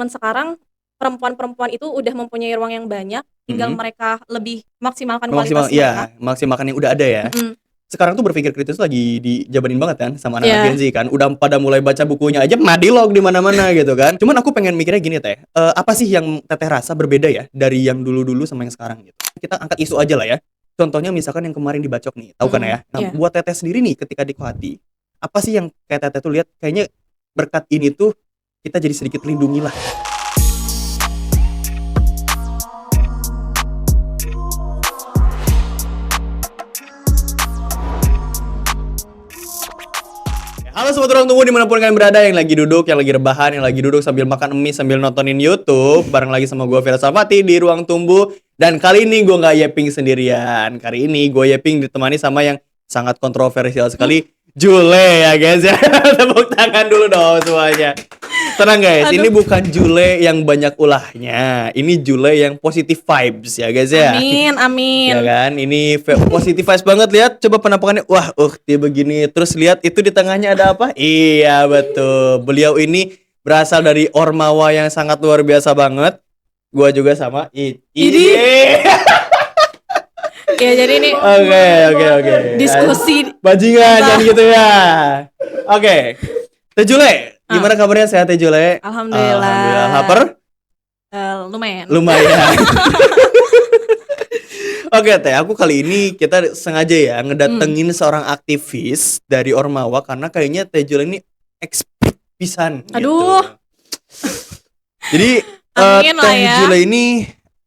Zaman sekarang perempuan-perempuan itu udah mempunyai ruang yang banyak, tinggal Mhm. mereka lebih maksimalkan Maksimal kualitas mereka. iya, maksimalkan yang udah ada ya. Mhm, Sekarang tuh berpikir kritis lagi dijabanin banget kan sama anak-anak Gen iya, Z kan, udah pada mulai baca bukunya aja madilog di mana-mana gitu kan. Cuman aku pengen mikirnya gini Teh, apa sih yang Teteh rasa berbeda ya dari yang dulu-dulu sama yang sekarang gitu? Kita angkat isu aja lah ya. Contohnya misalkan yang kemarin dibacok nih, tahu kan ya? Nah, iya. buat Teteh sendiri nih ketika di Kohati, apa sih yang kayak Teteh tuh lihat kayaknya berkat ini tuh kita jadi sedikit lindungi lah. Halo sobat ruang tunggu dimanapun kalian berada, yang lagi duduk, yang lagi rebahan, yang lagi duduk sambil makan mie, sambil nontonin YouTube, bareng lagi sama gue Vira Safati di Ruang Tumbuh. Dan kali ini gue nggak Yeping sendirian. Kali ini gue Yeping ditemani sama yang sangat kontroversial sekali, Jule ya guys ya. Tepuk tangan dulu dong semuanya. Tenang guys, ini Aduh, bukan Jule yang banyak ulahnya. Ini Jule yang positive vibes ya guys ya. amin, amin. Ya kan, ini positive vibes banget. Lihat coba penampakannya, wah dia begini. Terus lihat itu di tengahnya ada apa? Iya betul, beliau ini berasal dari Ormawa yang sangat luar biasa banget. Gua juga sama Ini, ya jadi ini Oke. diskusi Bajingan apa? jangan gitu ya. Oke. Teh Jule, Ah, gimana kabarnya? Sehat Teh Jule? Alhamdulillah. alhamdulillah, Lapar? lumayan. Lumayan. Oke Teh, aku kali ini kita sengaja ya Hmm, ngedatengin seorang aktivis dari Ormawa karena kayaknya Teh Jule ini expert pisan gitu. aduh, Jadi amin lah Teh ya. Jule ini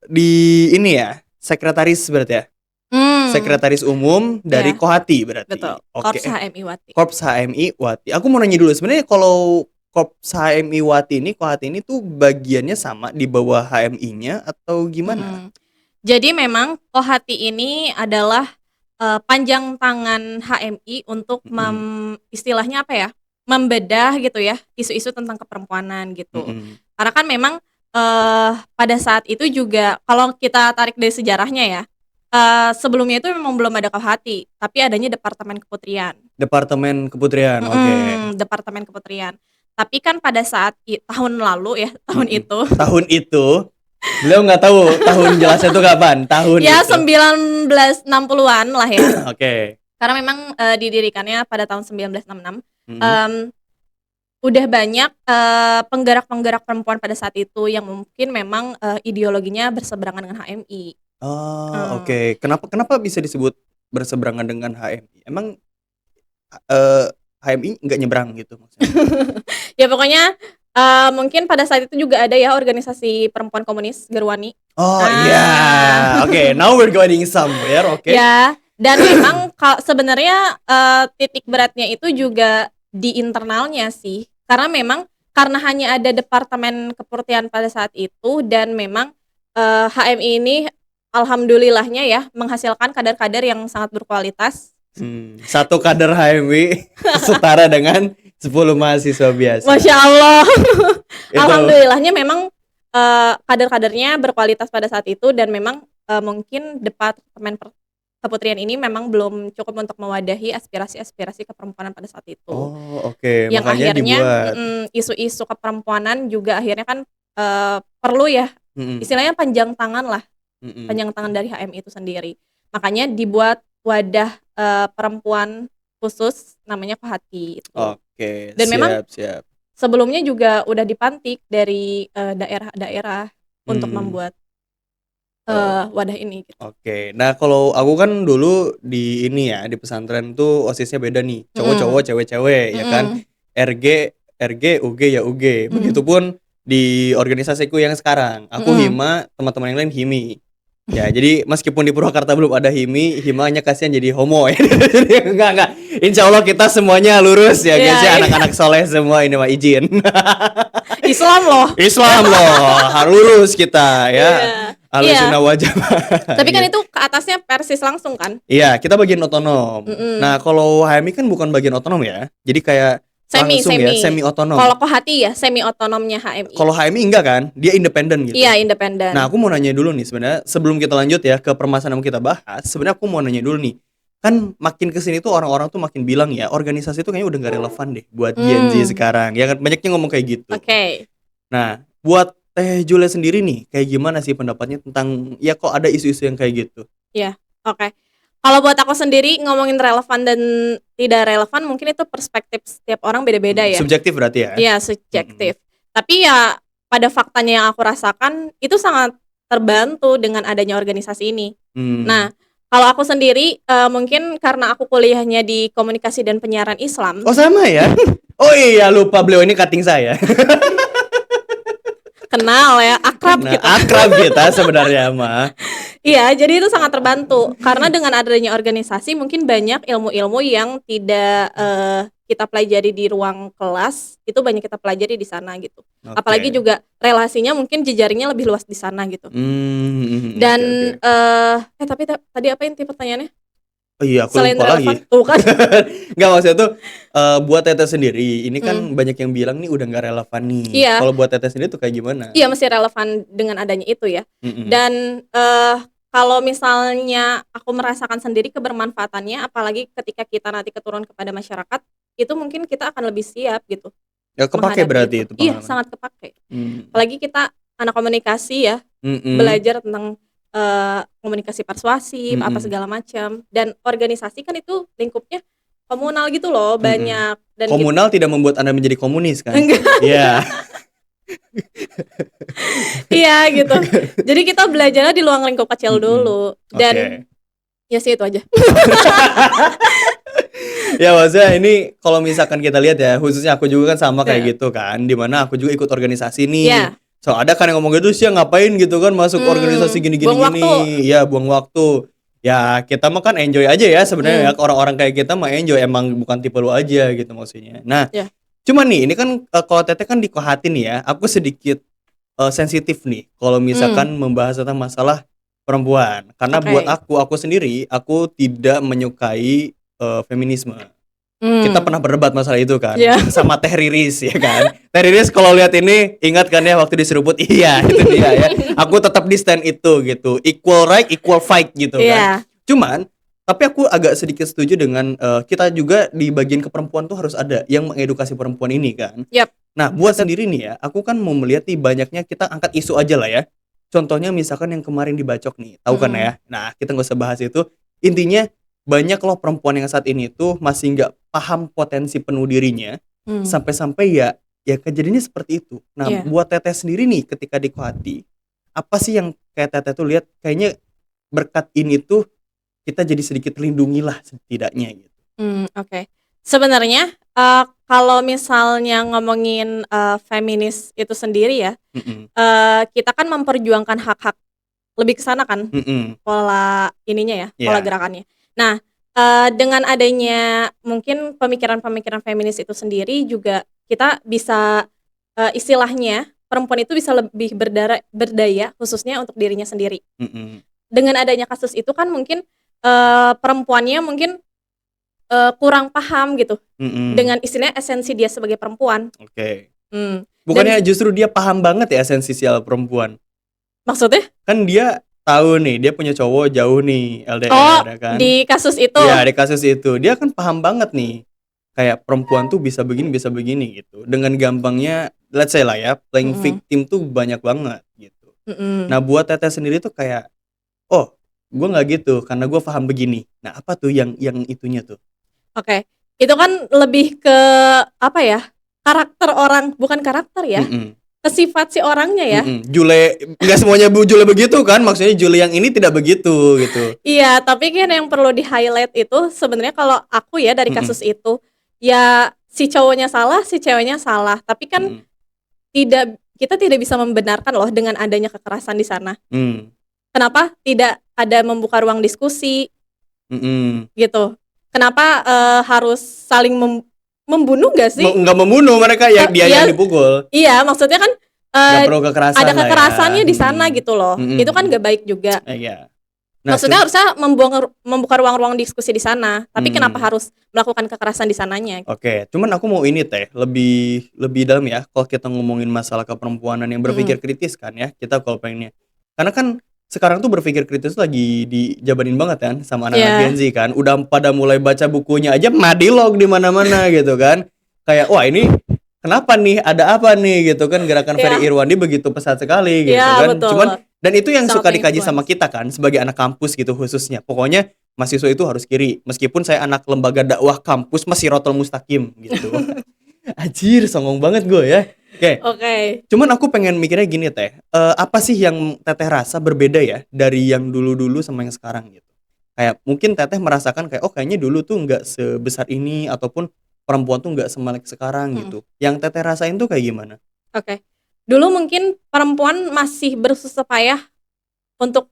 di ini ya, sekretaris berarti ya. Hmm, Sekretaris umum dari ya, Kohati berarti. betul. Oke. Korps HMI Wati. Korps HMI Wati. Aku mau nanya dulu sebenarnya kalau Korps HMI Wati ini, Kohati ini tuh bagiannya sama di bawah HMI-nya atau gimana? Mm-mm. Jadi memang Kohati ini adalah panjang tangan HMI untuk Mm-mm. istilahnya apa ya? Membedah gitu ya, isu-isu tentang keperempuanan gitu. Mm-mm. Karena kan memang pada saat itu juga kalau kita tarik dari sejarahnya ya, sebelumnya itu memang belum ada Kohati, tapi adanya Departemen Keputrian. Departemen Keputrian, oke. Departemen Keputrian. Tapi kan pada saat tahun lalu ya, tahun Mm-mm. itu Tahun itu, beliau nggak tahu tahun jelasnya itu kapan, tahun ya itu. 1960-an lah ya. Oke. Karena memang didirikannya pada tahun 1966. Mm-mm. Em, udah banyak penggerak-penggerak perempuan pada saat itu yang mungkin memang ideologinya berseberangan dengan HMI. Oh, Hmm. oke. Kenapa bisa disebut berseberangan dengan HMI? Emang eh, HMI nggak nyebrang gitu maksudnya? Ya pokoknya mungkin pada saat itu juga ada ya organisasi perempuan komunis Gerwani. Oh iya, Ah, oke. Now we're going somewhere, oke. ya. Dan memang sebenarnya titik beratnya itu juga di internalnya sih. Karena memang karena hanya ada Departemen Kepurtian pada saat itu dan memang HMI ini alhamdulillahnya ya menghasilkan kader-kader yang sangat berkualitas. Satu kader HMI setara dengan 10 mahasiswa biasa. Masya Allah. Itu. Alhamdulillahnya memang kader-kadernya berkualitas pada saat itu dan memang mungkin Departemen Keputrian ini memang belum cukup untuk mewadahi aspirasi-aspirasi keperempuanan pada saat itu. Oh, oke. Yang Makanya akhirnya dibuat. isu-isu keperempuanan juga akhirnya kan perlu ya Mm-mm. istilahnya panjang tangan lah, Mm-mm. panjang tangan dari HMI itu sendiri. Makanya dibuat wadah perempuan khusus namanya Kohati itu. Oke, Dan memang siap. sebelumnya juga udah dipantik dari daerah-daerah untuk Hmm. membuat Oh, wadah ini gitu. oke. Nah, kalau aku kan dulu di ini ya, di pesantren tuh OSISnya beda nih. Cowok-cowok, Mm-mm. cewek-cewek, ya kan? Mm-mm. RG, UG ya UG. Mm-mm. Begitupun di organisasiku yang sekarang. Aku Mm-mm. Hima, teman-teman yang lain Himi. Ya, jadi meskipun di Purwakarta belum ada Hima hanya kasihan jadi homo ya. Enggak. Insya Allah kita semuanya lurus ya guys ya, Iya, anak-anak soleh semua ini mah izin. Islam loh. Islam loh, harus lurus kita ya. Iya. Ahli Iya. sunnah wal jamaah. Tapi kan Gitu. itu ke atasnya persis langsung kan? Iya, kita bagian otonom. Mm-mm. Nah, kalau HMI kan bukan bagian otonom ya. Jadi kayak langsung ya, semi otonom. Kalau Kohati ya semi otonomnya HMI. Kalau HMI enggak kan, dia independen gitu. Iya, independen. Nah, aku mau nanya dulu nih sebenarnya sebelum kita lanjut ya ke permasalahan yang kita bahas. Sebenarnya aku mau nanya dulu nih. Kan makin kesini tuh orang-orang tuh makin bilang ya, organisasi tuh kayaknya udah gak relevan deh buat Gen Z sekarang. Ya kan banyaknya ngomong kayak gitu. Oke. Nah, buat Teh Julia sendiri nih, kayak gimana sih pendapatnya tentang ya kok ada isu-isu yang kayak gitu? Iya, oke. Kalau buat aku sendiri ngomongin relevan dan tidak relevan mungkin itu perspektif setiap orang beda-beda ya. Subjektif berarti ya? Iya, Mhm. subjektif. Tapi ya pada faktanya yang aku rasakan itu sangat terbantu dengan adanya organisasi ini. Mmm. Nah, kalau aku sendiri mungkin karena aku kuliahnya di komunikasi dan penyiaran Oh Islam, sama ya? Oh iya lupa beliau ini cutting saya. kenal ya, akrab Nah kita. akrab kita sebenarnya mah. Iya, jadi itu sangat terbantu karena dengan adanya organisasi mungkin banyak ilmu-ilmu yang tidak kita pelajari di ruang kelas, itu banyak kita pelajari di sana gitu. Apalagi Oke. juga relasinya mungkin jejaringnya lebih luas di sana gitu. Oke oke. Dan tapi tadi apa inti pertanyaannya? Oh iya aku Selain lupa lagi. relevan, tuh kan. Nggak maksudnya tuh, buat Teteh sendiri, ini kan Hmm, banyak yang bilang nih udah nggak relevan nih. iya, Kalau buat Teteh sendiri tuh kayak gimana? iya masih relevan dengan adanya itu ya. Mhm. Dan kalau misalnya aku merasakan sendiri kebermanfaatannya, apalagi ketika kita nanti keturun kepada masyarakat, itu mungkin kita akan lebih siap gitu Ya kepake menghadapi berarti itu. itu Iya, pengalaman? sangat kepake. Mmm. Apalagi kita anak komunikasi ya, Mhm. belajar tentang komunikasi persuasif, apa Mhm. segala macam. Dan organisasi kan itu lingkupnya komunal gitu loh, Mhm. banyak dan Komunal tidak membuat Anda menjadi komunis kan? enggak, Iya. iya gitu. Jadi kita belajarnya di ruang lingkup kecil Mhm. dulu dan Oke. ya sih itu aja. Ya maksudnya ini kalau misalkan kita lihat ya, khususnya aku juga kan sama Heeh. kayak gitu kan, di mana aku juga ikut organisasi nih. Iya, So ada kan yang ngomong gitu, "Sia ngapain gitu kan masuk organisasi gini gini buang waktu. gini." Ya buang waktu. Ya kita mah kan enjoy aja ya sebenarnya ya, Mmm, orang-orang kayak kita mah enjoy, emang bukan tipe lu aja gitu maksudnya. Nah, ya, cuman nih ini kan, kalau Teteh kan di Kohati nih ya, aku sedikit, sensitif nih kalau mmm, misalkan membahas tentang masalah perempuan. Karena buat oke. aku sendiri, aku tidak menyukai, feminisme. Kita Mmm, pernah berdebat masalah itu kan, iya. sama Teh Riris ya kan. Teh Riris kalau lihat ini ingat kan ya waktu diseruput iya itu dia ya. Aku tetap di stand itu gitu, equal right, equal fight gitu kan. Iya, Cuman, tapi aku agak sedikit setuju dengan, kita juga di bagian keperempuan tuh harus ada yang mengedukasi perempuan ini kan. yap, Nah buat betul. sendiri nih ya, aku kan mau melihat nih banyaknya kita angkat isu aja lah ya. Contohnya misalkan yang kemarin dibacok nih, tahu kan Mhm, ya? Nah kita nggak usah bahas itu, intinya banyak loh perempuan yang saat ini tuh masih nggak paham potensi penuh dirinya, mmm, sampai-sampai ya kejadiannya seperti itu. Nah iya, buat Teteh sendiri nih ketika di Kohati, apa sih yang kayak Teteh tuh lihat kayaknya berkat ini tuh kita jadi sedikit terlindungilah setidaknya gitu? oke. Sebenarnya, kalau misalnya ngomongin feminis itu sendiri ya, Mhm. kita kan memperjuangkan hak-hak lebih ke sana kan, Mhm. pola ininya ya, pola Iya. gerakannya. Nah, dengan adanya mungkin pemikiran-pemikiran feminis itu sendiri juga kita bisa, istilahnya perempuan itu bisa lebih berdaya khususnya untuk dirinya sendiri. Mhm. Dengan adanya kasus itu kan mungkin, perempuannya mungkin, kurang paham gitu Mhm. dengan istilahnya esensi dia sebagai perempuan, Oke. dan Bukannya justru dia paham banget ya esensi sial perempuan? maksudnya? Kan dia tahu nih, dia punya cowok jauh nih, Oh, LDR ya kan. di kasus itu? Iya, di kasus itu. Dia kan paham banget nih, kayak perempuan tuh bisa begini gitu. Dengan gampangnya, let's say lah ya, playing Mhm, victim tuh banyak banget gitu. mhm, Nah, buat Teteh sendiri tuh kayak, "Oh, gua nggak gitu, karena gua paham begini." Nah, apa tuh yang itunya tuh? oke. Itu kan lebih ke apa ya, karakter orang bukan karakter ya, Mhm. ke sifat si orangnya ya. Mhm. Jule nggak semuanya Bu Jule begitu kan, maksudnya Jule yang ini tidak begitu, gitu. Iya, tapi kan yang perlu di-highlight itu sebenarnya kalau aku ya dari Mhm. kasus itu, ya si cowoknya salah, si ceweknya salah, tapi kan Mhm. kita tidak bisa membenarkan loh dengan adanya kekerasan di sana. Mmm. Kenapa tidak ada membuka ruang diskusi Mhm. gitu? Kenapa, harus saling membunuh nggak sih? Nggak membunuh mereka, ya dianya Iya, yang dipukul. iya maksudnya kan, Nggak eee, perlu ada kekerasan lah ya. kekerasannya di sana Mhm. gitu loh, Mhm itu kan mhm. nggak baik juga. Iya. Nah Maksudnya harusnya membuka ruang-ruang diskusi di sana, tapi kenapa mmm, harus melakukan kekerasan di sananya? oke. Cuman aku mau ini Teh, lebih lebih dalam ya, kalau kita ngomongin masalah keperempuan yang Mhm, berpikir kritis kan ya, kita kalau pengennya. Karena kan sekarang tuh berpikir kritis tuh lagi dijabanin banget kan sama anak-anak Gen iya, Z kan, udah pada mulai baca bukunya aja madilog di mana-mana gitu kan. Kayak, wah ini kenapa nih? Ada apa nih gitu kan? Gerakan Iya. Ferry Irwandi begitu pesat sekali gitu Iya, kan. betul. Cuman dan itu yang Sangat suka dikaji sama menginfluence. kita kan sebagai anak kampus gitu khususnya. Pokoknya mahasiswa itu harus kiri. Meskipun saya anak lembaga dakwah kampus masih Sirotol Mustaqim gitu. Anjir, songong banget gue ya. Oke. Oke. Cuman aku pengen mikirnya gini Teh. Apa sih yang Teteh rasa berbeda ya dari yang dulu-dulu sama yang sekarang gitu? Kayak mungkin Teteh merasakan kayak oh kayaknya dulu tuh nggak sebesar ini ataupun perempuan tuh nggak semelek sekarang Mhm. gitu. Yang Teteh rasain tuh kayak gimana? Oke. Dulu mungkin perempuan masih bersusah payah untuk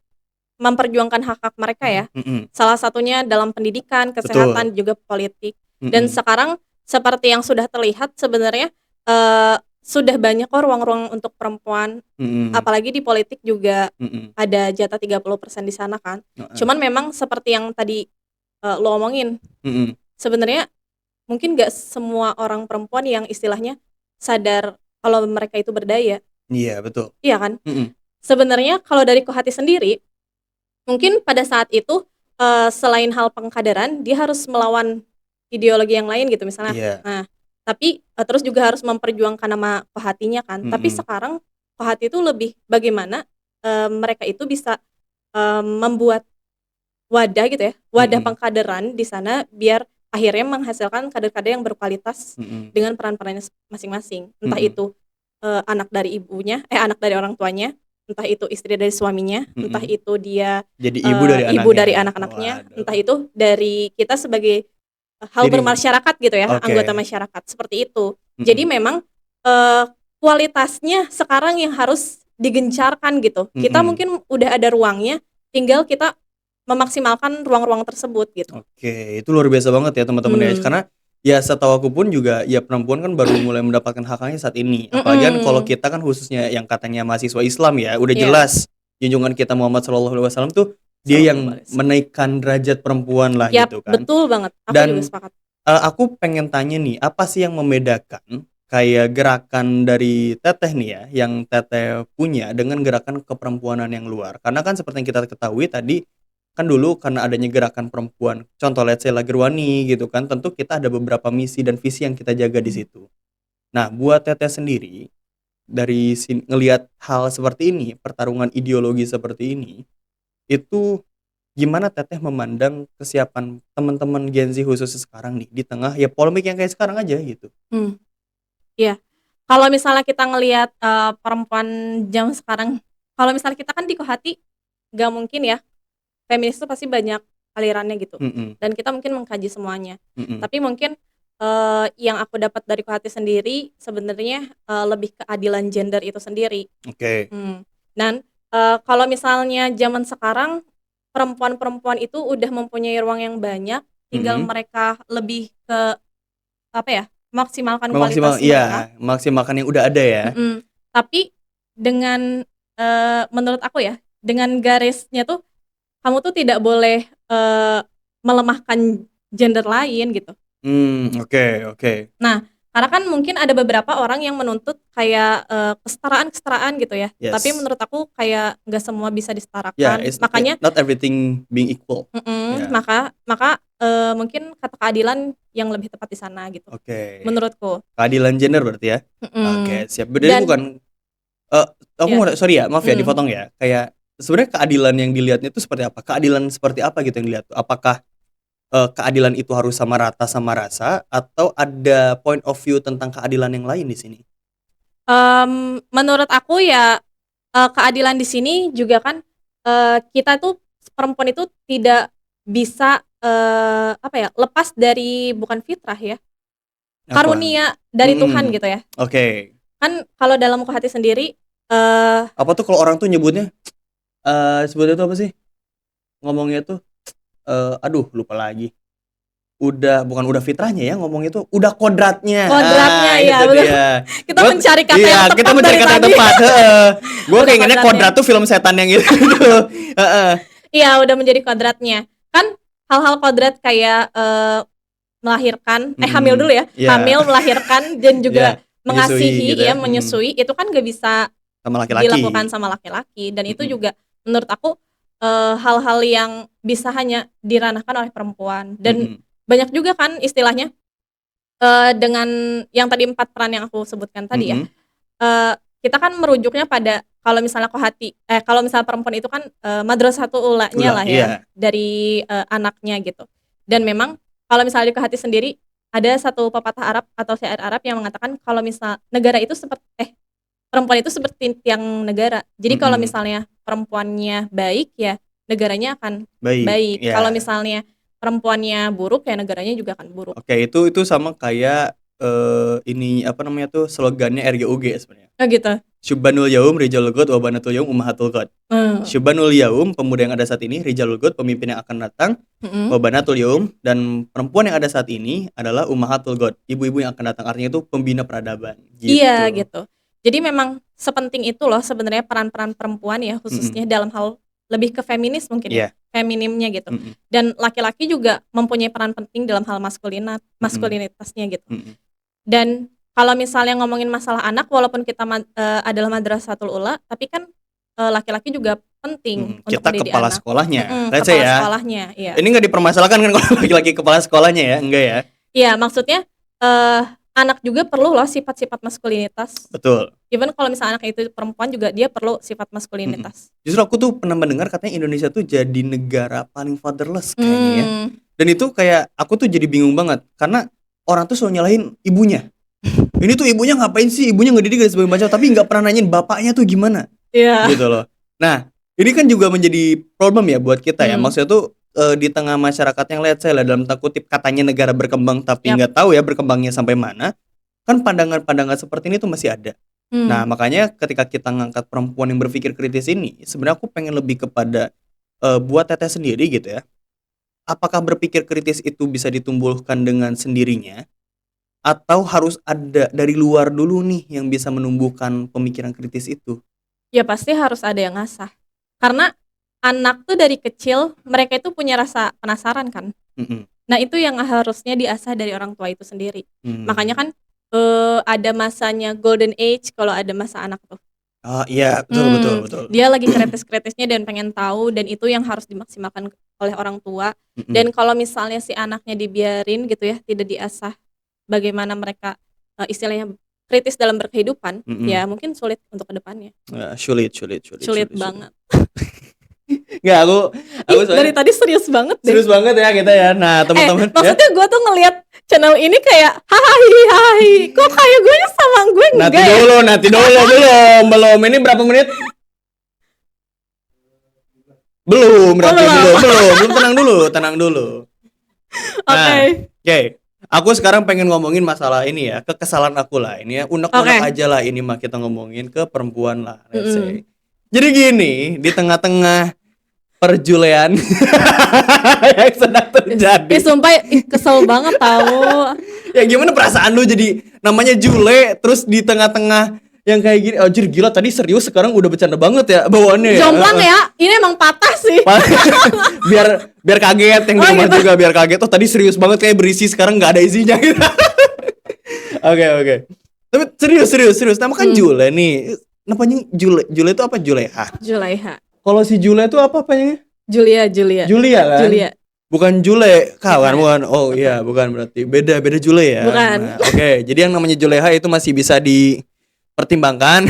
memperjuangkan hak-hak mereka ya. Mhm, Salah satunya dalam pendidikan, betul. kesehatan, juga politik. Dan Mhm, sekarang seperti yang sudah terlihat sebenarnya sudah banyak kok ruang-ruang untuk perempuan, mhm, apalagi di politik juga mhm, ada jatah 30% di sana kan. heeh, Cuman memang seperti yang tadi lo omongin, mhm. sebenarnya mungkin gak semua orang perempuan yang istilahnya sadar kalau mereka itu berdaya, Iya betul. iya kan? Mhm, Sebenarnya kalau dari Kohati sendiri, mungkin pada saat itu, selain hal pengkaderan, dia harus melawan ideologi yang lain gitu misalnya. iya. Nah, tapi, terus juga harus memperjuangkan nama Kohatinya kan. Tapi Mhm, sekarang Kohati itu lebih bagaimana, mereka itu bisa, membuat wadah gitu ya, wadah mhm, pengkaderan di sana biar akhirnya menghasilkan kader-kader yang berkualitas mhm, dengan peran-perannya masing-masing. Entah mhm, itu, anak dari ibunya anak dari orang tuanya, entah itu istri dari suaminya, entah mhm. itu dia, Jadi ibu dari ibu dari anaknya. anak-anaknya, entah Waduh. itu dari kita sebagai, hal Diri bermasyarakat gitu ya, anggota oke. masyarakat, seperti itu. Jadi Mhm, memang, eee, kualitasnya sekarang yang harus digencarkan gitu. Kita mhm. mungkin udah ada ruangnya, tinggal kita memaksimalkan ruang-ruang tersebut gitu. Oke, itu luar biasa banget ya teman-teman ya. Mmm, Karena ya setahu aku pun juga ya perempuan kan baru mulai mendapatkan hak-haknya saat ini. Apalagi kan kalau mhm, kita kan khususnya yang katanya mahasiswa Islam ya, udah iya, jelas junjungan kita Muhammad SAW tuh dia sallallahu yang alaihi wasallam. menaikkan derajat perempuan lah Yap, gitu kan. betul banget, aku juga Dan sepakat. aku pengen tanya nih, apa sih yang membedakan kayak gerakan dari Teteh nih ya, yang Teteh punya dengan gerakan keperempuanan yang luar? Karena kan seperti yang kita ketahui tadi, kan dulu karena adanya gerakan perempuan, contoh let's say Lagerwani gitu kan, tentu kita ada beberapa misi dan visi yang kita jaga di Mhm. situ. Nah, buat Teteh sendiri, dari ngelihat hal seperti ini, pertarungan ideologi seperti ini, itu gimana Teteh memandang kesiapan teman-teman Gen Z khususnya sekarang nih, di tengah ya polemik yang kayak sekarang aja gitu? Mmm, iya. Kalau misalnya kita ngelihat, perempuan zaman sekarang, kalau misalnya kita kan di Kohati, nggak mungkin ya, feminis itu pasti banyak alirannya gitu, Mhm, dan kita mungkin mengkaji semuanya. mhm, Tapi mungkin, yang aku dapat dari Kohati sendiri sebenarnya, lebih ke keadilan gender itu sendiri. oke, Dan, kalau misalnya zaman sekarang, perempuan-perempuan itu udah mempunyai ruang yang banyak, tinggal mhm, mereka lebih ke, apa ya, maksimalkan memaksimal kualitas mereka. iya, memaksimalkan yang udah ada ya? Mhm. Tapi dengan, menurut aku ya, dengan garisnya tuh, kamu tuh tidak boleh, melemahkan gender lain gitu. Oke, oke, Nah, karena kan mungkin ada beberapa orang yang menuntut kayak, kesetaraan-kesetaraan gitu ya, tapi yes. menurut aku kayak nggak semua bisa Ya, disetarakan. it's Makanya not everything being equal. Ya, maka maka, mungkin kata keadilan yang lebih tepat di sana gitu, oke. menurutku. Keadilan gender berarti ya? Mhm. Oke, siap. Jadi Dan bukan eee, aku ya, mau sorry ya, maaf ya mmm, dipotong ya. Kayak sebenarnya keadilan yang dilihatnya itu seperti apa? Keadilan seperti apa gitu yang dilihat tuh? Apakah keadilan itu harus sama rata sama rasa atau ada point of view tentang keadilan yang lain di sini? menurut aku ya, keadilan di sini juga kan, kita tuh perempuan itu tidak bisa, apa ya, lepas dari bukan fitrah ya, Apa? karunia dari Tuhan Mhm, gitu ya. oke. Kan kalau dalam Buku Hati sendiri, Apa tuh kalau orang tuh nyebutnya, sebutnya tuh apa sih? Ngomongnya tuh, aduh lupa lagi. Bukan udah fitrahnya ya ngomongnya tuh, udah kodratnya. kodratnya Itu ya betul. dia. Kita Gua mencari kata yang iya, kita tepat mencari dari kata yang tadi. tepat, heeh. Gua Udah keingetnya kodratnya. kodrat tuh film setan yang itu tuh, heeh. Iya, udah menjadi kodratnya. Kan hal-hal kodrat kayak, melahirkan hamil dulu Mhm, ya, iya, hamil, melahirkan, dan juga iya, menyusui mengasihi gitu ya, ya, menyusui, itu kan nggak bisa sama dilakukan laki-laki, sama laki-laki, dan itu mhm, juga menurut aku, hal-hal yang bisa hanya diranahkan oleh perempuan. Dan mhm, banyak juga kan istilahnya, dengan yang tadi 4 peran yang aku sebutkan tadi ya, Mm-mm. kita kan merujuknya pada kalau misalnya kalau misalnya perempuan itu kan madrasatul ulanya Ula, lah iya. ya dari anaknya gitu. Dan memang kalau misalnya di Kohati sendiri ada satu pepatah Arab atau syair Arab yang mengatakan kalau misal negara itu perempuan itu seperti tiang negara. Jadi kalau Mm-mm. misalnya perempuannya baik ya negaranya akan Baik, baik. ya. Kalau misalnya perempuannya buruk ya negaranya juga akan buruk. Oke, itu sama kayak ini apa namanya tuh slogannya RGUG sebenarnya. Oh gitu. Syubbanul Yaum Rijalul Ghad wa Banatul Yaum Ummahatul Ghad. Syubbanul Yaum pemuda yang ada saat ini, Rijalul Ghad pemimpin yang akan datang, wa Banatul Yaum dan perempuan yang ada saat ini adalah Ummahatul Ghad, ibu-ibu yang akan datang. Artinya itu pembina peradaban gitu. Iya gitu. Jadi memang sepenting itu loh sebenarnya peran-peran perempuan ya khususnya dalam hal lebih ke feminis mungkin ya, feminimnya gitu. Dan laki-laki juga mempunyai peran penting dalam hal maskulinitasnya gitu. Dan kalau misalnya ngomongin masalah anak, walaupun kita adalah madrasatul ula, tapi kan laki-laki juga penting untuk kita mendidik kepala anak. sekolahnya. Let's say ya. Sekolahnya, iya. Ini nggak dipermasalahkan kan kalau laki-laki kepala sekolahnya ya, enggak ya? Iya, maksudnya anak juga perlu loh sifat-sifat maskulinitas. Betul. Even kalau misalnya anak itu perempuan juga dia perlu sifat maskulinitas. Justru aku tuh pernah mendengar katanya Indonesia tuh jadi negara paling fatherless kayaknya ya. Dan itu kayak aku tuh jadi bingung banget karena orang tuh selalu nyalahin ibunya. Ini tuh ibunya ngapain sih? Ibunya ngedidik dan sebagainya macam, tapi nggak pernah nanyain bapaknya tuh gimana. Iya. Gitu loh. Nah, ini kan juga menjadi problem ya buat kita ya. Maksudnya tuh di tengah masyarakat yang lihat saya lah dalam tanda kutip katanya negara berkembang tapi nggak tahu ya berkembangnya sampai mana. Kan pandangan-pandangan seperti ini tuh masih ada. Nah, makanya ketika kita ngangkat perempuan yang berpikir kritis ini, sebenarnya aku pengen lebih kepada buat teteh sendiri gitu ya. Apakah berpikir kritis itu bisa ditumbuhkan dengan sendirinya? Atau harus ada dari luar dulu nih yang bisa menumbuhkan pemikiran kritis itu? Ya pasti harus ada yang ngasah. Karena anak tuh dari kecil mereka itu punya rasa penasaran kan. Nah itu yang harusnya diasah dari orang tua itu sendiri. Makanya kan ada masanya golden age kalau ada masa anak tuh. Oh iya betul. Dia lagi kritis-kritisnya dan pengen tahu dan itu yang harus dimaksimalkan oleh orang tua. Dan kalau misalnya si anaknya dibiarin gitu ya tidak diasah bagaimana mereka istilahnya kritis dalam berkehidupan, ya mungkin sulit untuk kedepannya. Sulit banget. Nggak, aku dari tadi serius banget deh. Serius banget ya kita ya. Nah teman-teman maksudnya gue tuh ngelihat channel ini kayak hai kok kayak gue sama gue enggak nanti dulu belum ini berapa menit belum tenang dulu. Oke. Aku sekarang pengen ngomongin masalah ini ya, kekesalan aku lah ini ya, unek-unek aja lah ini mah kita ngomongin ke perempuan lah, let's say. Jadi gini, di tengah-tengah perjulean yang sedang terjadi. Sumpah kesel banget tau. Ya gimana perasaan lu jadi namanya Jule, terus di tengah-tengah yang kayak gini, anjir gila tadi serius sekarang udah bercanda banget ya bawaannya. Jomplang ya, ini emang patah sih. biar kaget yang di rumah gitu. Juga biar kaget. Oh tadi serius banget kayak berisi sekarang nggak ada isinya gitu. Oke. Tapi serius. Nama kan Jule nih. Namanya Jule itu apa? Julaiha. Kalau si Jule itu apa apanya? Julia kan? Julia. Bukan Jule, bukan. Oh iya, bukan berarti. Beda Jule ya. Bukan. Nah, Oke, jadi yang namanya Julaiha itu masih bisa dipertimbangkan.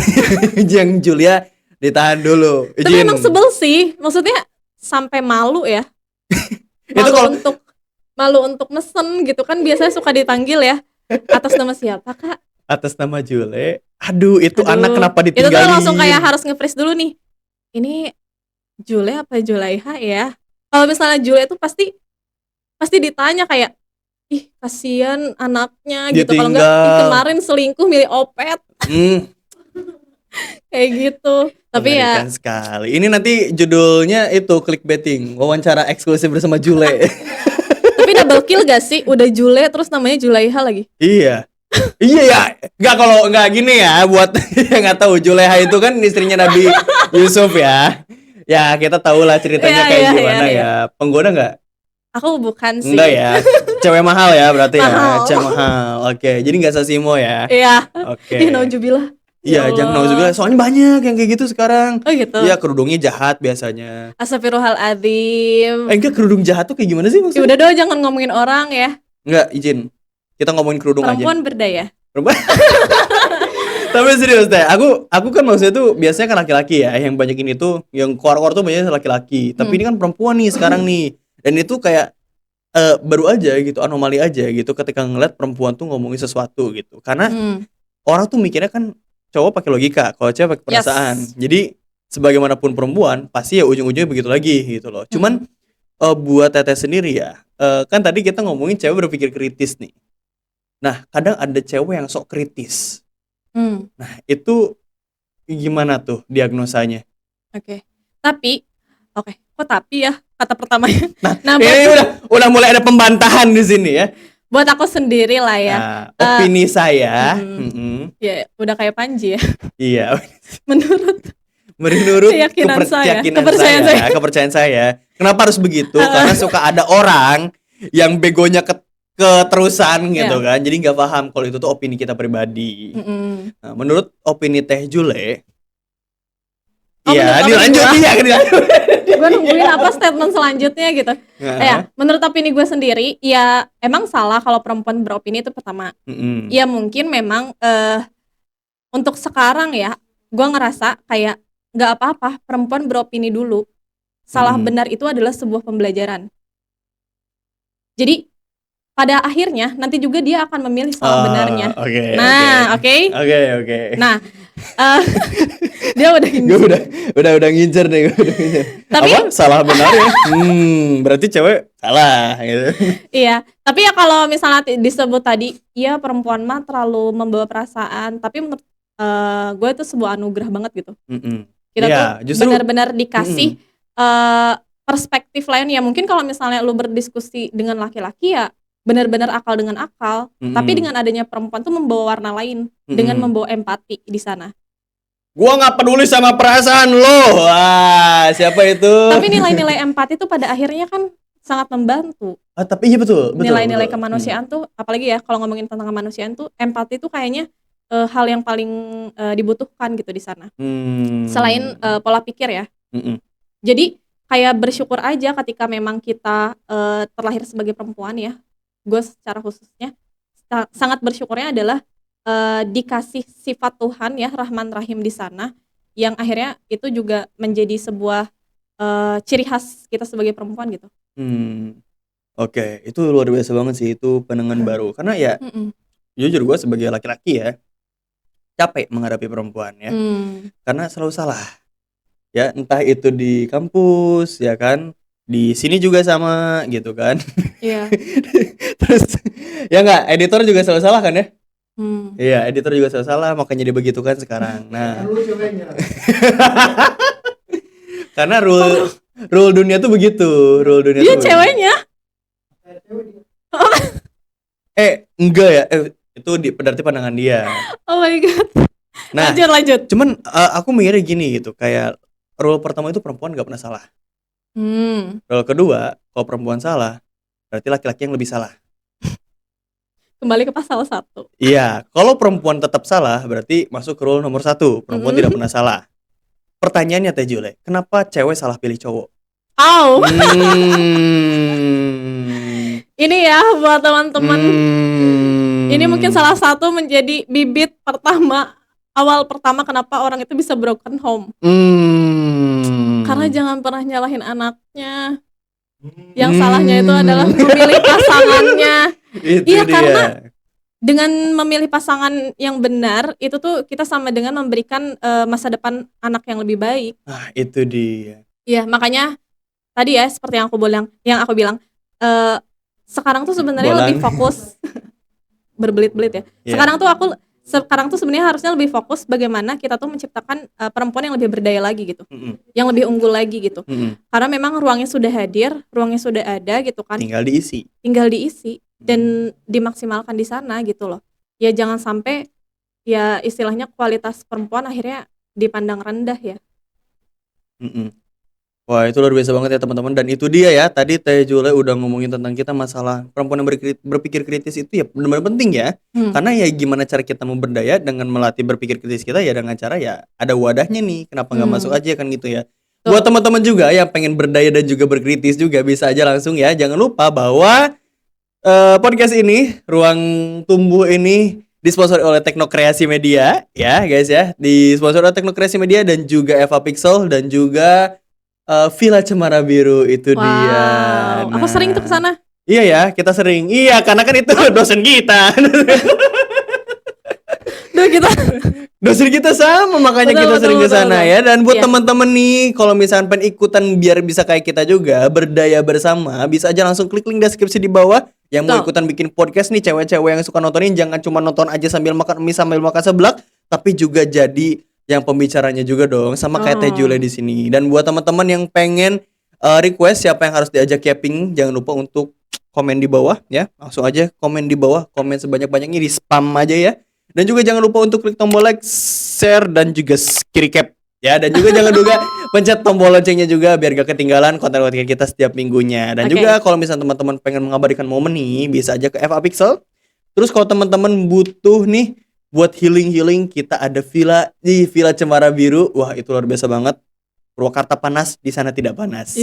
Yang Julia ditahan dulu. Tapi emang sebel sih. Maksudnya sampai malu ya. Malu untuk mesen gitu kan biasanya suka dipanggil ya. Atas nama siapa, Kak? Atas nama Jule. Aduh, anak kenapa ditinggalin? Itu tuh langsung kayak harus nge-freeze dulu nih. Ini Jule apa Julaiha ya? Kalau misalnya Jule itu pasti ditanya kayak, ih kasihan anaknya gitu. Kalau enggak kemarin selingkuh milih Opet. Kayak gitu. Tapi mengerikan sekali. Ini nanti judulnya itu clickbaiting, wawancara eksklusif bersama Jule. Tapi double kill gak sih? Udah Jule terus namanya Julaiha lagi. Iya ya. Nggak gini ya buat yang nggak tahu Julaiha itu kan istrinya Nabi Yusuf ya. Ya kita tahu lah ceritanya kayak gimana ya. Penggoda nggak? Aku bukan sih. Enggak ya. Cewek mahal ya berarti ya. Cewek mahal. Oke. Jadi nggak sasimo ya. Iya. Oke. Nauzubillah. Iya, jangan nauzubillah. Soalnya banyak yang kayak gitu sekarang. Oh gitu. Iya, kerudungnya jahat biasanya. Astagfirullahaladzim. Enggak, kerudung jahat tuh kayak gimana sih maksudnya? Udah jangan ngomongin orang ya. Enggak, izin. Kita ngomongin kerudung aja. Perempuan berdaya. Tapi serius deh, aku kan maksudnya tuh biasanya kan laki-laki ya, yang banyak ini tuh, yang keluar-keluar tuh banyak laki-laki. Tapi ini kan perempuan nih sekarang nih, dan itu kayak baru aja gitu, anomali aja gitu, ketika ngeliat perempuan tuh ngomongin sesuatu gitu. Karena orang tuh mikirnya kan cowok pakai logika, kalau cewek pakai perasaan. Jadi sebagaimanapun perempuan, pasti ya ujung-ujungnya begitu lagi gitu loh. Cuman buat Teteh sendiri ya, kan tadi kita ngomongin cewek berpikir kritis nih. Nah, kadang ada cewek yang sok kritis. Nah, itu gimana tuh diagnosanya? Kok tapi ya kata pertamanya. Nah, ini udah mulai ada pembantahan di sini ya. Buat aku sendiri lah ya. Nah, opini saya, ya udah kayak Panji ya. Iya. Menurut kepercayaan saya. Kenapa harus begitu? Karena suka ada orang yang begonya keterusan gitu kan, jadi nggak paham kalau itu tuh opini kita pribadi. Nah, menurut opini Teh Jule, dilanjut. Gue nungguin apa statement selanjutnya gitu. Ya, menurut opini gue sendiri, ya emang salah kalau perempuan beropini itu pertama. Ya mungkin memang untuk sekarang ya, gue ngerasa kayak nggak apa-apa perempuan beropini dulu. Salah benar itu adalah sebuah pembelajaran. Jadi pada akhirnya nanti juga dia akan memilih salah benarnya. Oke. Nah, dia udah ngincer nih. Tapi apa? Salah benarnya? Berarti cewek salah gitu. Iya, tapi ya kalau misalnya disebut tadi, ya perempuan mah terlalu membawa perasaan, tapi menurut gue itu sebuah anugerah banget gitu. Kita tuh benar-benar dikasih perspektif lain ya. Mungkin kalau misalnya lu berdiskusi dengan laki-laki ya benar-benar akal dengan akal, tapi dengan adanya perempuan tuh membawa warna lain, dengan membawa empati di sana. Gua nggak peduli sama perasaan lo. Siapa itu? Tapi nilai-nilai empati tuh pada akhirnya kan sangat membantu. Tapi iya betul. Nilai-nilai kemanusiaan tuh, apalagi ya kalau ngomongin tentang kemanusiaan tuh, empati tuh kayaknya hal yang paling dibutuhkan gitu di sana. Selain pola pikir ya. Jadi kayak bersyukur aja ketika memang kita terlahir sebagai perempuan ya. Gue secara khususnya sangat bersyukurnya adalah dikasih sifat Tuhan ya, Rahman Rahim di sana, yang akhirnya itu juga menjadi sebuah ciri khas kita sebagai perempuan gitu. Oke, itu luar biasa banget sih, itu pandangan baru. Karena ya jujur gue sebagai laki-laki ya capek menghadapi perempuan ya, karena selalu salah ya, entah itu di kampus ya kan, di sini juga sama gitu kan. Iya. Terus ya nggak, editor juga selalu salah kan ya. Iya, editor juga selalu salah, makanya dia begitu kan sekarang. Nah, karena rule dunia tuh begitu, dia tuh ceweknya enggak ya, itu berarti pandangan dia. Oh my god. Nah, lanjut. Cuman aku mikirnya gini gitu, kayak rule pertama itu perempuan gak pernah salah. Rule kedua, kalau perempuan salah, berarti laki-laki yang lebih salah. Kembali ke pasal 1. Iya, kalau perempuan tetap salah, berarti masuk ke rule nomor 1, perempuan tidak pernah salah. Pertanyaannya Teh Jule, kenapa cewek salah pilih cowok? Ini ya buat teman-teman. Ini mungkin salah satu menjadi bibit awal pertama kenapa orang itu bisa broken home. Karena jangan pernah nyalahin anaknya. Yang salahnya itu adalah memilih pasangannya. Iya, karena dengan memilih pasangan yang benar itu tuh kita sama dengan memberikan masa depan anak yang lebih baik. Itu dia. Iya, makanya tadi ya seperti yang aku bilang sekarang tuh sebenarnya lebih fokus berbelit-belit ya. Sekarang tuh sebenarnya harusnya lebih fokus bagaimana kita tuh menciptakan perempuan yang lebih berdaya lagi gitu, yang lebih unggul lagi gitu. Karena memang ruangnya sudah hadir, ruangnya sudah ada gitu kan. Tinggal diisi dan dimaksimalkan di sana gitu loh. Ya jangan sampai ya istilahnya kualitas perempuan akhirnya dipandang rendah ya. Wah, itu luar biasa banget ya teman-teman. Dan itu dia ya, tadi Teh Jule udah ngomongin tentang kita masalah perempuan yang berpikir kritis itu ya benar-benar penting ya. Karena ya gimana cara kita memberdaya dengan melatih berpikir kritis kita ya dengan cara ya ada wadahnya nih. Kenapa nggak masuk aja kan gitu ya. Buat teman-teman juga yang pengen berdaya dan juga berkritis juga bisa aja langsung ya. Jangan lupa bahwa Podcast ini, Ruang Tumbuh ini disponsori oleh Teknokreasi Media, ya guys ya. Disponsori oleh Teknokreasi Media dan juga Eva Pixel dan juga Villa Cemara Biru itu dia. Wow, aku sering tuh ke sana. Iya ya, kita sering. Iya, karena kan itu dosen kita. Duh kita. Dosen kita sama, makanya Betul, kita betul, sering ke betul, sana betul. ya. Dan buat Iya. teman-teman nih, kalau misalkan pengen ikutan biar bisa kayak kita juga, berdaya bersama, bisa aja langsung klik link deskripsi di bawah. Yang mau Betul. ikutan bikin podcast nih, cewek-cewek yang suka nontonin, jangan cuma nonton aja sambil makan mie sambil makan seblak, tapi juga jadi yang pembicaranya juga dong, sama kayak Teh Jule di sini. Dan buat teman-teman yang pengen request siapa yang harus diajak camping, jangan lupa untuk komen di bawah ya. Langsung aja komen di bawah, komen sebanyak-banyaknya, di spam aja ya. Dan juga jangan lupa untuk klik tombol like, share, dan juga kiri cap ya. Dan juga jangan lupa pencet tombol loncengnya juga biar gak ketinggalan konten-konten kita setiap minggunya. Dan Oke. juga kalau misalnya teman-teman pengen mengabadikan momen nih, bisa aja ke FA Pixel. Terus kalau teman-teman butuh nih buat healing, kita ada villa di Villa Cemara Biru. Wah, itu luar biasa banget. Purwakarta panas, di sana tidak panas.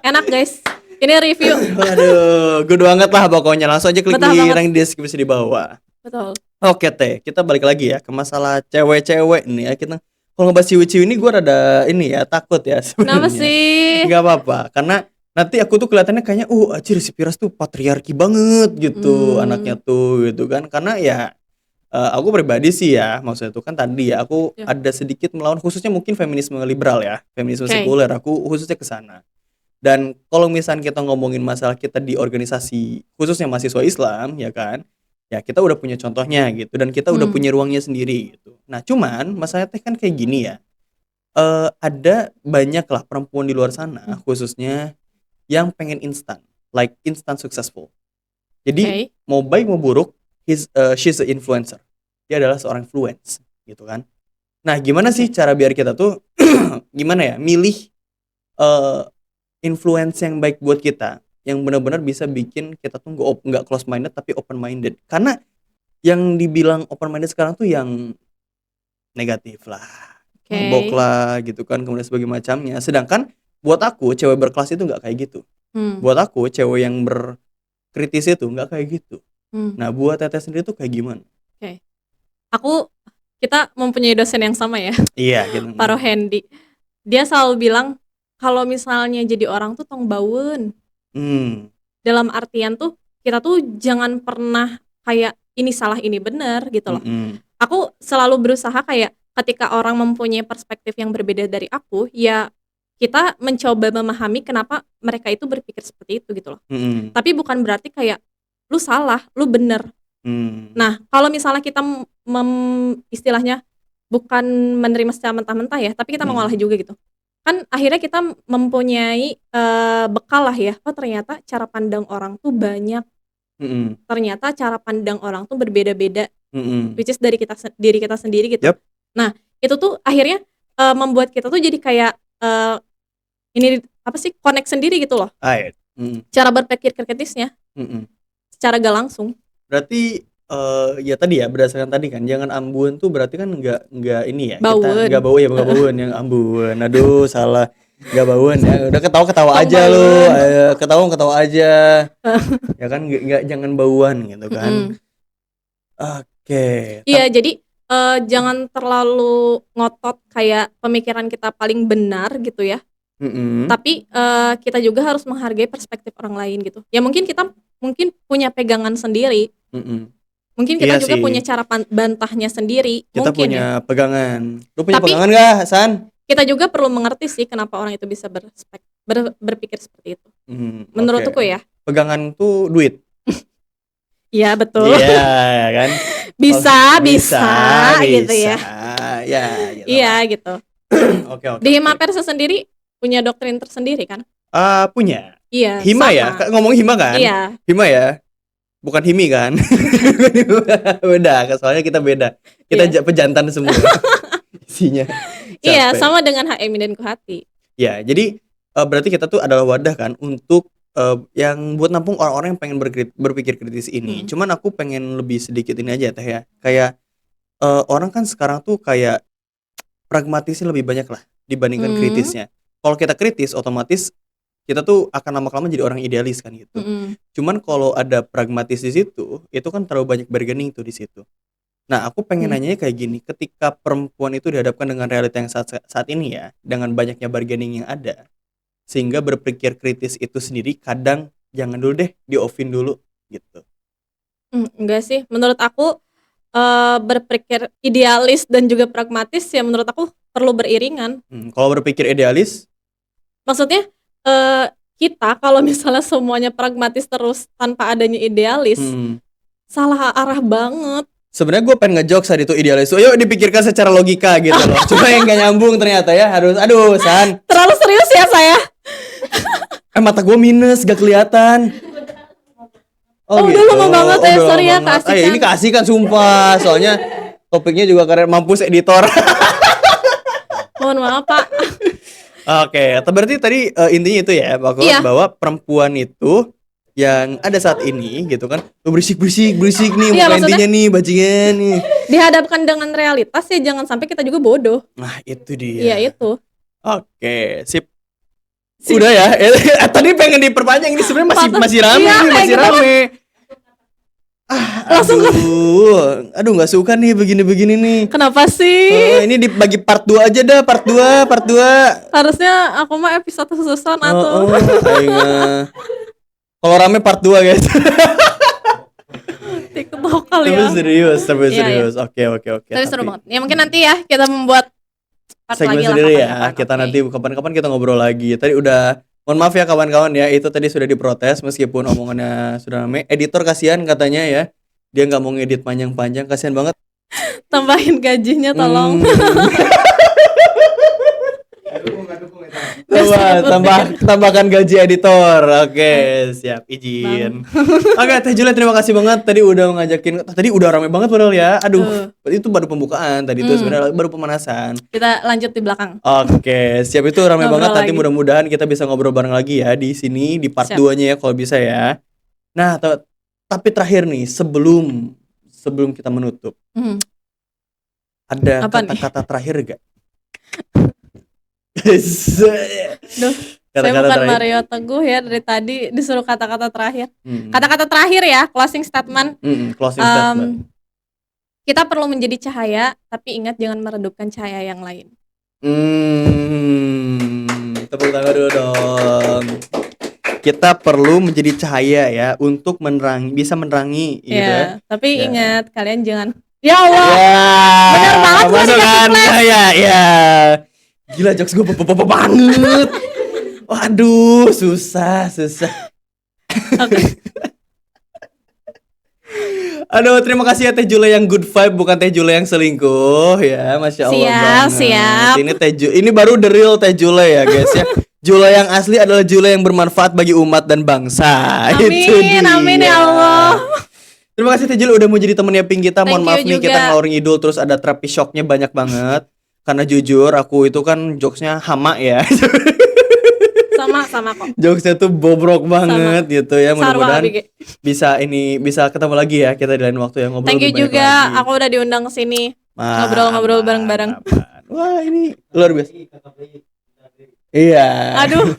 Enak guys. Ini review. Waduh, good banget lah pokoknya. Langsung aja klik Betul di banget. link deskripsi di bawah. Betul. Oke Teh, kita balik lagi ya ke masalah cewek-cewek nih ya. Kita kalau ngebahas ciwi-ciwi ini gue rada ini ya, takut ya Kenapa sebenarnya. sih? Gak apa-apa, karena nanti aku tuh kelihatannya kayaknya anjir si Piras tuh patriarki banget gitu anaknya tuh gitu kan. Karena ya aku pribadi sih ya, maksudnya tuh kan tadi ya aku Ya. ada sedikit melawan, khususnya mungkin feminisme liberal ya, feminisme Oke. sekuler, aku khususnya ke sana. Dan kalau misalnya kita ngomongin masalah kita di organisasi khususnya mahasiswa Islam ya kan, ya kita udah punya contohnya gitu dan kita udah punya ruangnya sendiri gitu. Nah cuman masalahnya teh kan kayak gini ya, ada banyak lah perempuan di luar sana khususnya yang pengen instan, like instant successful. Jadi Oke. mau baik mau buruk, she's a influencer. Dia adalah seorang influence gitu kan. Nah gimana sih cara biar kita tuh gimana ya milih influence yang baik buat kita, yang benar-benar bisa bikin kita tuh nggak close minded tapi open minded. Karena yang dibilang open minded sekarang tuh yang negatif lah, Oke. mabok lah gitu kan, kemudian sebagai macamnya. Sedangkan buat aku cewek berkelas itu nggak kayak gitu. Buat aku cewek yang berkritis itu nggak kayak gitu. Nah buat Teteh sendiri tuh kayak gimana? Kita mempunyai dosen yang sama ya, Iya gitu. Pak Rohendi. Dia selalu bilang kalau misalnya jadi orang tuh tong baun. Dalam artian tuh kita tuh jangan pernah kayak ini salah ini benar gitu loh. Aku selalu berusaha kayak ketika orang mempunyai perspektif yang berbeda dari aku, ya kita mencoba memahami kenapa mereka itu berpikir seperti itu gitu loh. Tapi bukan berarti kayak lu salah, lu bener. Nah, kalau misalnya kita istilahnya bukan menerima secara mentah-mentah ya, tapi kita mengolah juga gitu. Kan akhirnya kita mempunyai bekal lah ya. Oh ternyata cara pandang orang tuh banyak. Ternyata cara pandang orang tuh berbeda-beda. Which is dari diri kita sendiri gitu. Yep. Nah, itu tuh akhirnya membuat kita tuh jadi kayak ini apa sih connect sendiri gitu loh. Cara berpikir kritisnya secara gak langsung. Berarti ya tadi ya berdasarkan tadi kan jangan ambun tuh berarti kan nggak ini ya Baun. kita nggak bau ya nggak baun yang ambun. Aduh salah, nggak baun ya udah ketawa Tong aja baun. lu, ketawa aja ya kan nggak jangan bauan gitu kan. Oke. Iya jadi jangan terlalu ngotot kayak pemikiran kita paling benar gitu ya. Tapi kita juga harus menghargai perspektif orang lain gitu. Ya mungkin kita punya pegangan sendiri. Mungkin kita Iya juga sih. punya cara bantahnya sendiri. Kita mungkin punya ya. pegangan. Lu punya Tapi- pegangan nggak, San? Kita juga perlu mengerti sih kenapa orang itu bisa berpikir seperti itu. Menurutku Oke. ya. Pegangan tuh duit. Iya betul. Iya kan. bisa gitu ya. Ya, gitu. Iya gitu. Oke. Di Hima Persa sendiri punya doktrin tersendiri kan? Punya. Iya. Hima sama. ya? Ngomong Hima kan? Iya. Hima ya? Bukan Himi kan? Beda, soalnya kita beda. Kita Iya. pejantan semua. Isinya. Iya, Capek. sama dengan HMI dan Kuhati. Ya, jadi berarti kita tuh adalah wadah kan untuk yang buat nampung orang-orang yang pengen berpikir kritis ini. Cuman aku pengen lebih sedikit ini aja Teh ya. Kayak orang kan sekarang tuh kayak pragmatisnya lebih banyak lah dibandingkan kritisnya. Kalau kita kritis otomatis kita tuh akan lama-kelamaan jadi orang idealis kan gitu. Cuman kalau ada pragmatis di situ, itu kan terlalu banyak bargaining tuh di situ. Nah, aku pengen nanyanya kayak gini, ketika perempuan itu dihadapkan dengan realita yang saat ini ya, dengan banyaknya bargaining yang ada, sehingga berpikir kritis itu sendiri kadang jangan dulu deh, di-off-in dulu gitu. Enggak sih, menurut aku berpikir idealis dan juga pragmatis ya menurut aku perlu beriringan. Kalau berpikir idealis, Maksudnya kita kalau misalnya semuanya pragmatis terus tanpa adanya idealis, salah arah banget. sebenarnya gue pengen ngejokes tadi itu idealis. Yuk dipikirkan secara logika gitu loh. Cuma yang gak nyambung ternyata ya, harus aduh San. Terlalu serius ya saya. Mata gue minus, gak kelihatan. Oh, udah lama banget ya, sorry ya keasikan. Ini keasikan sumpah, soalnya topiknya juga keren, mampus editor. Mohon maaf Pak. Oke, berarti tadi intinya itu ya, bahwa perempuan itu yang ada saat ini gitu kan, berisik nih, Iya, intinya nih, bajingan nih. Dihadapkan dengan realitas ya jangan sampai kita juga bodoh. Nah itu dia. Iya itu. Oke, sip. Udah ya, tadi pengen diperpanjang, ini sebenarnya masih rame iya, nih, masih rame. Langsung aduh nggak suka nih begini-begini nih. Kenapa sih? Ini dibagi part 2 aja dah, part 2. Harusnya aku mah episode khususan atau kalau rame part 2 guys. TikTok kali ya. Tapi serius. Oke. Tapi seru banget. Ya mungkin nanti ya kita membuat part segmen lagi sendiri lah, ya. Kita nanti kapan-kapan kita ngobrol lagi. Tadi udah, mohon maaf ya kawan-kawan ya, itu tadi sudah diprotes meskipun omongannya sudah rame. Editor kasihan katanya ya, dia nggak mau ngedit panjang-panjang, kasihan banget. Tambahin gajinya tolong. Tambahkan gaji editor. Oke, siap, izin. Oke, Teh Julia terima kasih banget tadi udah ngajakin. Tadi udah rame banget padahal ya. Aduh, itu baru pembukaan. Tadi itu sebenarnya baru pemanasan. Kita lanjut di belakang. Oke, siap, itu rame banget. Nanti lagi. mudah-mudahan kita bisa ngobrol bareng lagi ya di sini di part 2-nya ya kalau bisa ya. Nah, tapi terakhir nih sebelum kita menutup. Ada kata-kata terakhir gak? Duh, saya bukan Mario Teguh ya, dari tadi disuruh kata-kata terakhir. Kata-kata terakhir ya, closing statement. Closing statement. Kita perlu menjadi cahaya, tapi ingat jangan meredupkan cahaya yang lain. Tepuk tangan dulu dong. Kita perlu menjadi cahaya ya untuk bisa menerangi gitu ya. Tapi ingat kalian jangan. Ya Allah. Benar banget masukkan cahaya ya. Gila, jokes gue banget. Waduh, susah. Okay. Aduh, terima kasih ya Teh Julia yang good vibe, bukan Teh Julia yang selingkuh ya, Masya Allah. Siap. Ini baru the real Teh Julia ya guys ya. Julia yang asli adalah Julia yang bermanfaat bagi umat dan bangsa. Amin ya Allah. Terima kasih Teh Julia udah mau jadi temennya Pink kita. Mohon maaf nih juga. kita ngalor ngidul terus ada terapi shocknya banyak banget. Karena jujur aku itu kan jokesnya hama ya. Sama kok. Jokesnya tuh bobrok banget gitu ya. Mudah-mudahan bisa ketemu lagi ya kita di lain waktu ya, ngobrol. Thank you juga lagi. Aku udah diundang ke sini. Ngobrol-ngobrol bareng-bareng. Wah, ini luar biasa. Iya. Aduh.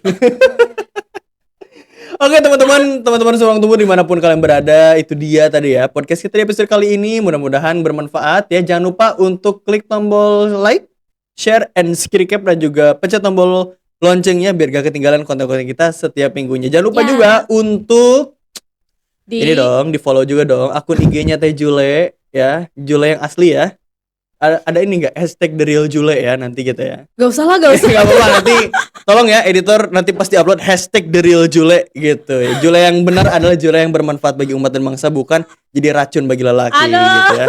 Oke teman-teman Ruang Tunggu dimanapun kalian berada, itu dia tadi ya podcast kita di episode kali ini. Mudah-mudahan bermanfaat ya. Jangan lupa untuk klik tombol like, share, and recap, dan juga pencet tombol loncengnya biar gak ketinggalan konten-konten kita setiap minggunya. Jangan lupa juga untuk ini dong, di follow juga dong akun IG-nya Teh Jule ya, Jule yang asli ya. Ada ini nggak hashtag the real Jule ya nanti gitu ya? Gak usah. Gak apa-apa, nanti tolong ya editor, nanti pasti upload hashtag the real Jule gitu ya. Jule yang benar adalah Jule yang bermanfaat bagi umat dan bangsa, bukan jadi racun bagi lelaki. Gitu ya.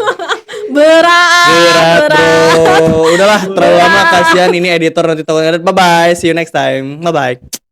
Berat bro. Udahlah, terlalu lama, kasihan ini editor nanti tahu. Bye bye, see you next time, bye bye.